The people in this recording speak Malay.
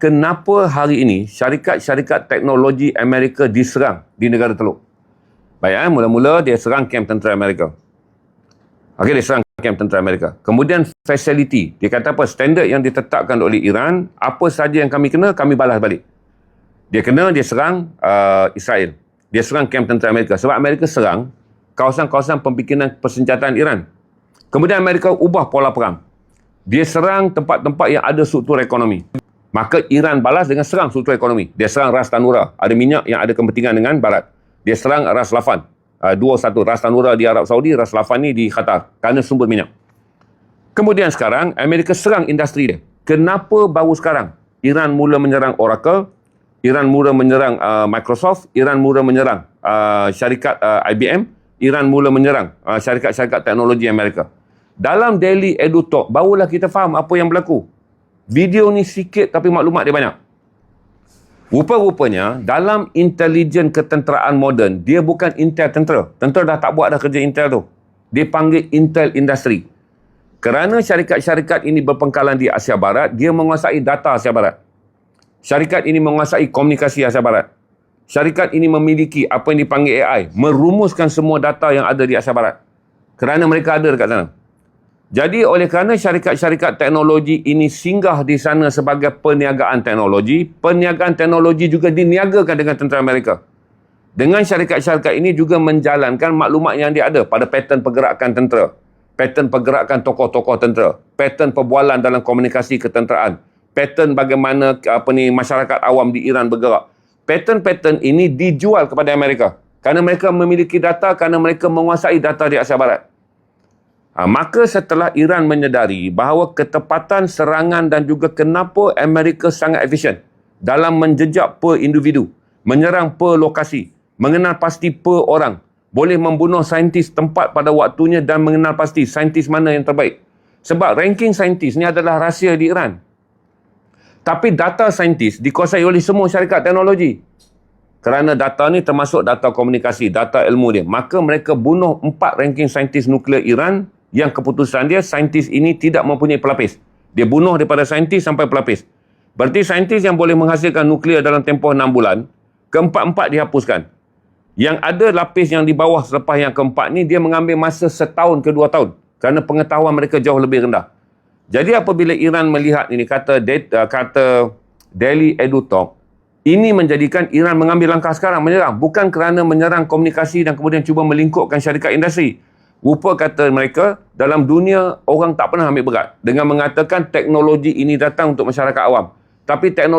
kenapa hari ini syarikat-syarikat teknologi Amerika diserang di negara Teluk? Baik, mula-mula dia serang kamp tentera Amerika. Okey, dia serang kamp tentera Amerika. Kemudian facility, dia kata apa? Standard yang ditetapkan oleh Iran, apa saja yang kami kena, kami balas balik. Dia serang Israel. Dia serang kamp tentera Amerika. Sebab Amerika serang kawasan-kawasan pembikinan persenjataan Iran. Kemudian Amerika ubah pola perang. Dia serang tempat-tempat yang ada struktur ekonomi. Maka Iran balas dengan serang struktur ekonomi. Dia serang Ras Tanura. Ada minyak yang ada kepentingan dengan Barat. Dia serang Ras Lafan. Dua satu. Ras Tanura di Arab Saudi, Ras Lafan ni di Qatar. Kerana sumber minyak. Kemudian sekarang, Amerika serang industri dia. Kenapa baru sekarang? Iran mula menyerang Oracle. Iran mula menyerang Microsoft. Iran mula menyerang syarikat IBM. Iran mula menyerang syarikat-syarikat teknologi Amerika. Dalam Daily Edu Talk, barulah kita faham apa yang berlaku. Video ni sikit tapi maklumat dia banyak. Rupa-rupanya, dalam intelijen ketenteraan moden, dia bukan intel tentera. Tentera dah tak buat dah kerja intel tu. Dia panggil intel industri. Kerana syarikat-syarikat ini berpengkalan di Asia Barat, dia menguasai data Asia Barat. Syarikat ini menguasai komunikasi Asia Barat. Syarikat ini memiliki apa yang dipanggil AI, merumuskan semua data yang ada di Asia Barat. Kerana mereka ada dekat sana. Jadi oleh kerana syarikat-syarikat teknologi ini singgah di sana sebagai perniagaan teknologi juga diniagakan dengan tentera Amerika. Dengan syarikat-syarikat ini juga menjalankan maklumat yang dia ada pada pattern pergerakan tentera, pattern pergerakan tokoh-tokoh tentera, pattern perbualan dalam komunikasi ketenteraan, pattern bagaimana masyarakat awam di Iran bergerak. Pattern-pattern ini dijual kepada Amerika. Kerana mereka memiliki data, kerana mereka menguasai data di Asia Barat. Maka setelah Iran menyedari bahawa ketepatan serangan dan juga kenapa Amerika sangat efisien dalam menjejak per individu, menyerang per lokasi, mengenal pasti per orang, boleh membunuh saintis tempat pada waktunya dan mengenal pasti saintis mana yang terbaik. Sebab ranking saintis ni adalah rahsia di Iran. Tapi data saintis dikuasai oleh semua syarikat teknologi. Kerana data ni termasuk data komunikasi, data ilmu dia. Maka mereka bunuh 4 ranking saintis nuklear Iran yang keputusan dia, saintis ini tidak mempunyai pelapis. Dia bunuh daripada saintis sampai pelapis. Berarti saintis yang boleh menghasilkan nuklear dalam tempoh 6 bulan, keempat-empat dihapuskan. Yang ada lapis yang di bawah selepas yang keempat ni, dia mengambil masa 1 tahun ke 2 tahun. Kerana pengetahuan mereka jauh lebih rendah. Jadi apabila Iran melihat ini, kata Daily Edu Talk, ini menjadikan Iran mengambil langkah sekarang menyerang. Bukan kerana menyerang komunikasi dan kemudian cuba melingkupkan syarikat industri. Rupa kata mereka, dalam dunia orang tak pernah ambil berat dengan mengatakan teknologi ini datang untuk masyarakat awam. Tapi teknologi